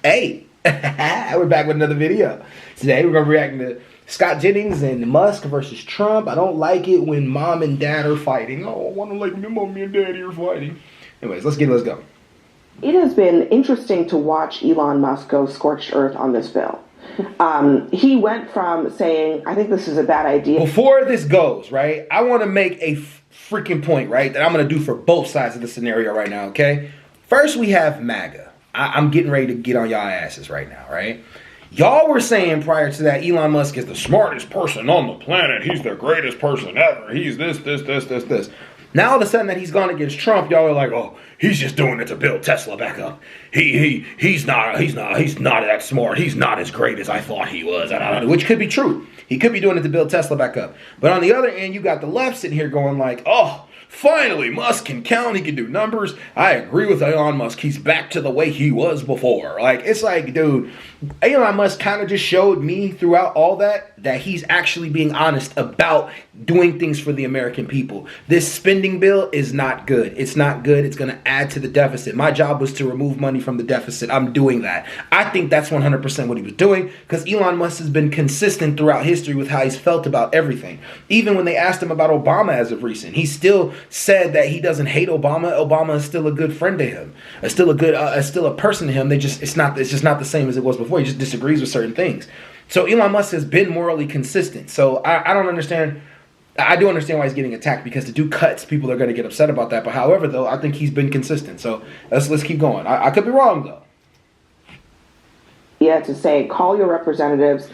Hey, we're back with another video. Today we're going to be reacting to Scott Jennings and Musk versus Trump. I don't like it when mom and dad are fighting. Oh, I want to like when mommy and daddy are fighting. Anyways, let's go. It has been interesting to watch Elon Musk go scorched earth on this bill. He went from saying, I think this is a bad idea. Before this goes, right, I want to make a freaking point, right, that I'm going to do for both sides of the scenario right now, okay? First, we have MAGA. I'm getting ready to get on y'all asses right now, right? Y'all were saying prior to that Elon Musk is the smartest person on the planet. He's the greatest person ever. He's this. Now all of a sudden that he's gone against Trump, y'all are like, oh, he's just doing it to build Tesla back up. He's not that smart. He's not as great as I thought he was. Which could be true. He could be doing it to build Tesla back up. But on the other end, you got the left sitting here going like, oh, finally, Musk can count. He can do numbers. I agree with Elon Musk. He's back to the way he was before. Like, it's like, dude, Elon Musk kind of just showed me throughout all that he's actually being honest about doing things for the American people. This spending bill is not good. It's not good. It's going to add to the deficit. My job was to remove money from the deficit. I'm doing that. I think that's 100% what he was doing because Elon Musk has been consistent throughout history with how he's felt about everything. Even when they asked him about Obama as of recent, he still said that he doesn't hate Obama. Obama is still a good friend to him. Still a person to him. It's just not the same as it was before. He just disagrees with certain things. So Elon Musk has been morally consistent. So I don't understand. I do understand why he's getting attacked because to do cuts, people are going to get upset about that. But however, though, I think he's been consistent. So let's keep going. I could be wrong, though. Yeah, to say, call your representatives,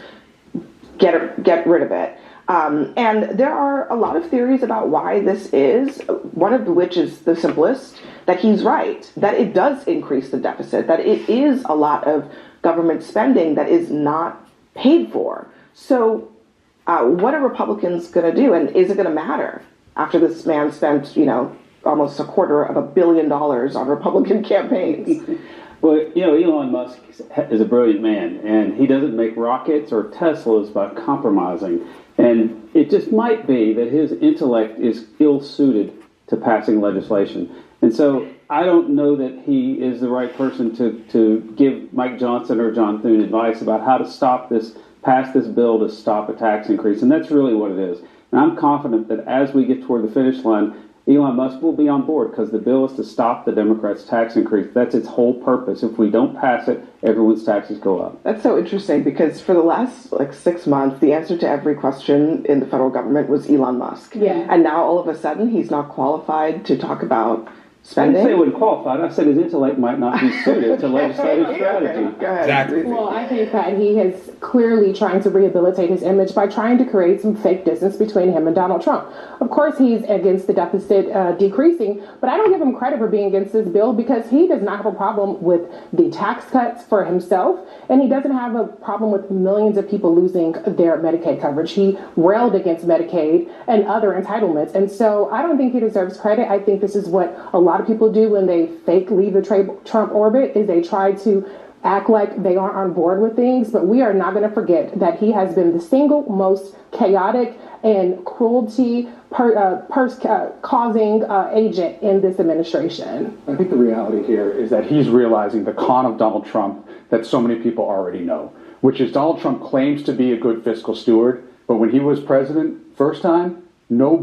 get rid of it. And there are a lot of theories about why this is, one of which is the simplest, that he's right, that it does increase the deficit, that it is a lot of government spending that is not paid for. So what are Republicans going to do? And is it going to matter after this man spent, almost $250 million on Republican campaigns? Well, Elon Musk is a brilliant man, and he doesn't make rockets or Teslas by compromising. And it just might be that his intellect is ill-suited to passing legislation. And so I don't know that he is the right person to give Mike Johnson or John Thune advice about how to pass this bill to stop a tax increase. And that's really what it is. And I'm confident that as we get toward the finish line, Elon Musk will be on board because the bill is to stop the Democrats' tax increase. That's its whole purpose. If we don't pass it, everyone's taxes go up. That's so interesting because for the last 6 months, the answer to every question in the federal government was Elon Musk. Yeah. And now all of a sudden he's not qualified to talk about spending. I didn't say he wasn't qualified. I said his intellect might not be suited to legislative strategy. Go ahead. Exactly. Well, I think that he is clearly trying to rehabilitate his image by trying to create some fake distance between him and Donald Trump. Of course, he's against the deficit decreasing, but I don't give him credit for being against this bill because he does not have a problem with the tax cuts for himself, and he doesn't have a problem with millions of people losing their Medicaid coverage. He railed against Medicaid and other entitlements, and so I don't think he deserves credit. I think this is what a lot of people do when they fake leave the Trump orbit, is they try to act like they aren't on board with things, but we are not going to forget that he has been the single most chaotic and cruelty causing agent in this administration. I think the reality here is that he's realizing the con of Donald Trump that so many people already know, which is Donald Trump claims to be a good fiscal steward, but when he was president first time, no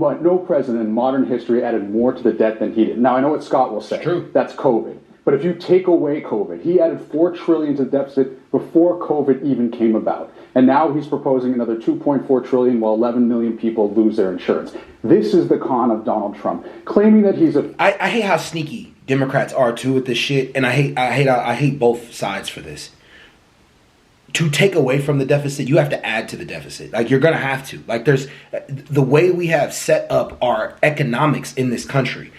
president in modern history added more to the debt than he did. Now, I know what Scott will say. It's true. That's COVID. But if you take away COVID, he added $4 trillion to the deficit before COVID even came about. And now he's proposing another $2.4 trillion while 11 million people lose their insurance. This is the con of Donald Trump, claiming that he's a... I hate how sneaky Democrats are too with this shit, and I hate both sides for this. To take away from the deficit, you have to add to the deficit. Like, you're going to have to. Like, there's the way we have set up our economics in this country.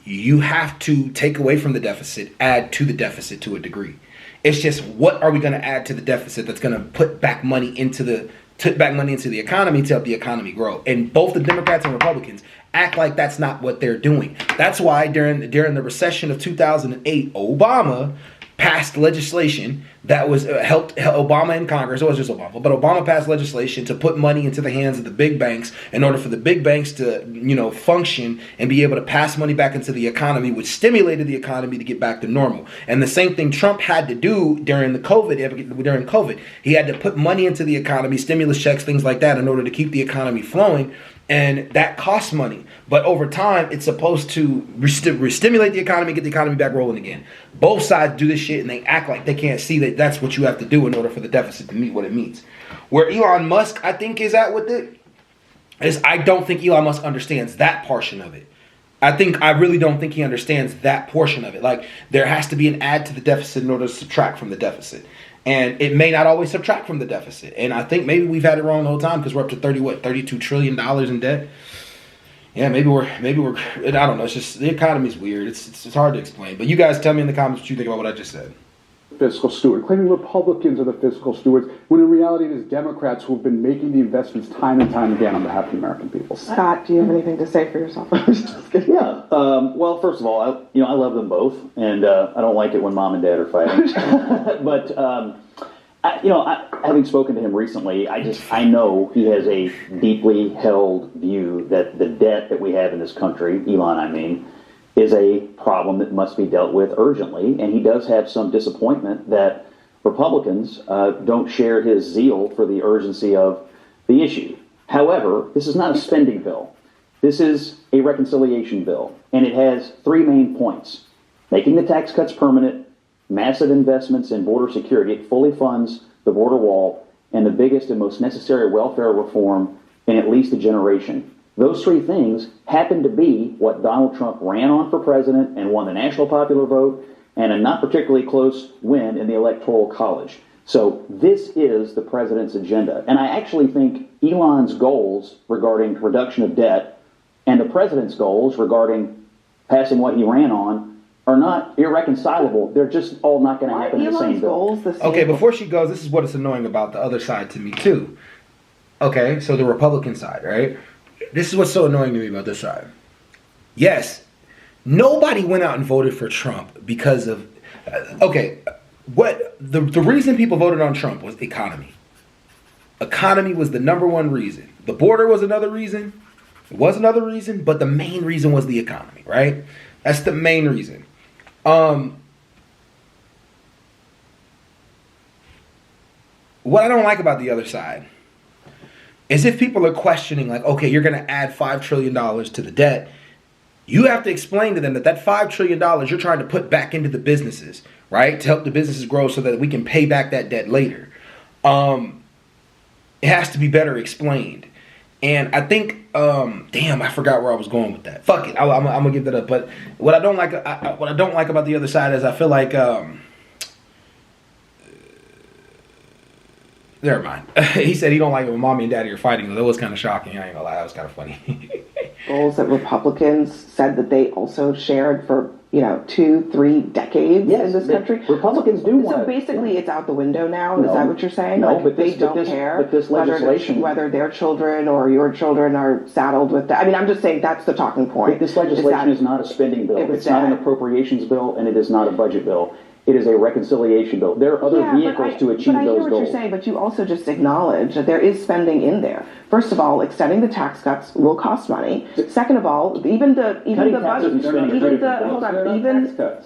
You have to take away from the deficit, add to the deficit to a degree. It's just, what are we going to add to the deficit that's going to put back money into the economy to help the economy grow? And both the Democrats and Republicans act like that's not what they're doing. That's why during the recession of 2008, Obama passed legislation that was helped Obama in Congress. It was just Obama, but Obama passed legislation to put money into the hands of the big banks in order for the big banks to, function and be able to pass money back into the economy, which stimulated the economy to get back to normal. And the same thing Trump had to do during COVID. He had to put money into the economy, stimulus checks, things like that, in order to keep the economy flowing. And that costs money. But over time, it's supposed to stimulate the economy, get the economy back rolling again. Both sides do this shit and they act like they can't see that that's what you have to do in order for the deficit to meet what it means. Where Elon Musk, I think, is at with it, is I don't think Elon Musk understands that portion of it. I really don't think he understands that portion of it. Like, there has to be an add to the deficit in order to subtract from the deficit. And it may not always subtract from the deficit. And I think maybe we've had it wrong the whole time because we're up to $32 trillion in debt. Yeah, maybe we're, I don't know. It's just, the economy's weird. It's hard to explain. But you guys tell me in the comments what you think about what I just said. Fiscal steward, claiming Republicans are the fiscal stewards, when in reality it is Democrats who have been making the investments time and time again on behalf of the American people. Scott, do you have anything to say for yourself? I was just kidding. Yeah. Well, first of all, I love them both, and I don't like it when mom and dad are fighting. But having spoken to him recently, I know he has a deeply held view that the debt that we have in this country, Elon, I mean, is a problem that must be dealt with urgently, and he does have some disappointment that Republicans don't share his zeal for the urgency of the issue. However, this is not a spending bill. This is a reconciliation bill, and it has three main points. Making the tax cuts permanent, massive investments in border security. It fully funds the border wall, and the biggest and most necessary welfare reform in at least a generation. Those three things happen to be what Donald Trump ran on for president and won the national popular vote and a not particularly close win in the Electoral College. So this is the president's agenda. And I actually think Elon's goals regarding reduction of debt and the president's goals regarding passing what he ran on are not irreconcilable. They're just all not going to happen in the same bill. Okay, before she goes, this is what is annoying about the other side to me too. Okay, so the Republican side, right? This is what's so annoying to me about this side. Yes, nobody went out and voted for Trump because of... what the reason people voted on Trump was economy. Economy was the number one reason. The border was another reason. It was another reason, but the main reason was the economy, right? That's the main reason. What I don't like about the other side is if people are questioning, like, okay, you're going to add $5 trillion to the debt, you have to explain to them that $5 trillion you're trying to put back into the businesses, right? To help the businesses grow so that we can pay back that debt later. It has to be better explained. And I think, I forgot where I was going with that. Fuck it, I'm gonna give that up. But what I don't like about the other side is I feel like, never mind. He said he don't like it when mommy and daddy are fighting. That was kind of shocking. I ain't gonna lie, that was kind of funny. Goals that Republicans said that they also shared for 2-3 decades in this country. Republicans do want. So basically, it's out the window now. No, is that what you're saying? No, like, but they don't care. But this legislation, whether their children or your children are saddled with that. I mean, I'm just saying that's the talking point. But this legislation is not a spending bill. It's not an appropriations bill, and it is not a budget bill. It is a reconciliation bill. There are other vehicles to achieve those goals. But I hear what you're saying, but you also just acknowledge that there is spending in there. First of all, extending the tax cuts will cost money. Second of all, even the budget,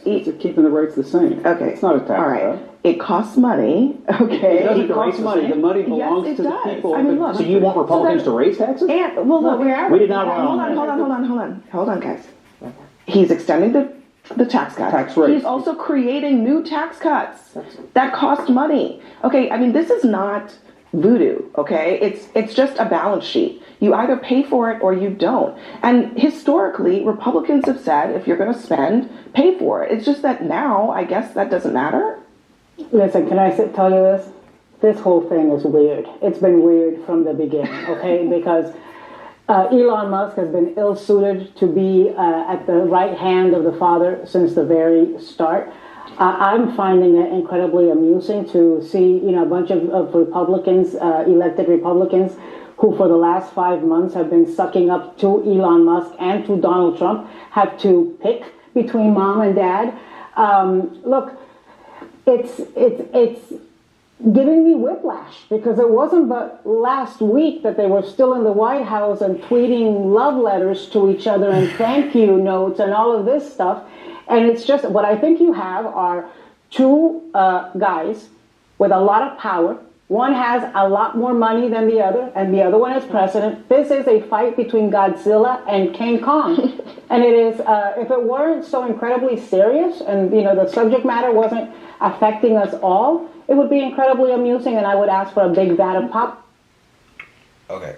it's keeping the rates the same. Okay, it's not a tax cut. It costs money. Okay, it costs money. The money belongs to the people. I mean, look, so you want Republicans to raise taxes? And look, we did not run on. Hold on, guys. He's extending the tax cuts. Tax rate. He's also creating new tax cuts that cost money. Okay, I mean, this is not voodoo, okay? It's just a balance sheet. You either pay for it or you don't. And historically, Republicans have said, if you're going to spend, pay for it. It's just that now, I guess that doesn't matter. Listen, can I tell you this? This whole thing is weird. It's been weird from the beginning, okay? Because Elon Musk has been ill-suited to be at the right hand of the father since the very start. I'm finding it incredibly amusing to see, a bunch of Republicans, elected Republicans, who for the last 5 months have been sucking up to Elon Musk and to Donald Trump, have to pick between mom and dad. Look, it's giving me whiplash, because it wasn't but last week that they were still in the White House and tweeting love letters to each other and thank you notes and all of this stuff. And it's just, what I think you have are two guys with a lot of power. One has a lot more money than the other, and the other one is president. This is a fight between Godzilla and King Kong. And it is, if it weren't so incredibly serious and, the subject matter wasn't affecting us all, it would be incredibly amusing, and I would ask for a big vat of pop. Okay.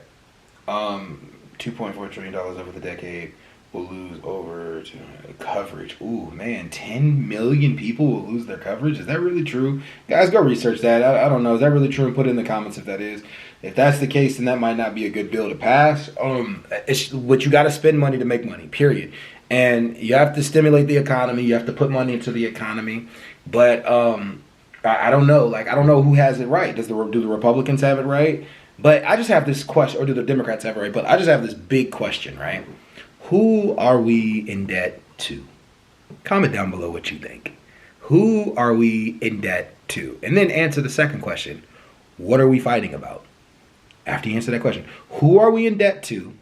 $2.4 trillion over the decade will lose over to coverage. Ooh, man, 10 million people will lose their coverage. Is that really true? Guys, go research that. I don't know. Is that really true? And put it in the comments if that is. If that's the case, then that might not be a good bill to pass. But you got to spend money to make money, period. And you have to stimulate the economy. You have to put money into the economy. But I don't know. I don't know who has it right. Do the Republicans have it right? But I just have this question, or do the Democrats have it right? But I just have this big question, right? Who are we in debt to? Comment down below what you think. Who are we in debt to? And then answer the second question. What are we fighting about? After you answer that question, who are we in debt to?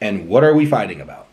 And what are we fighting about?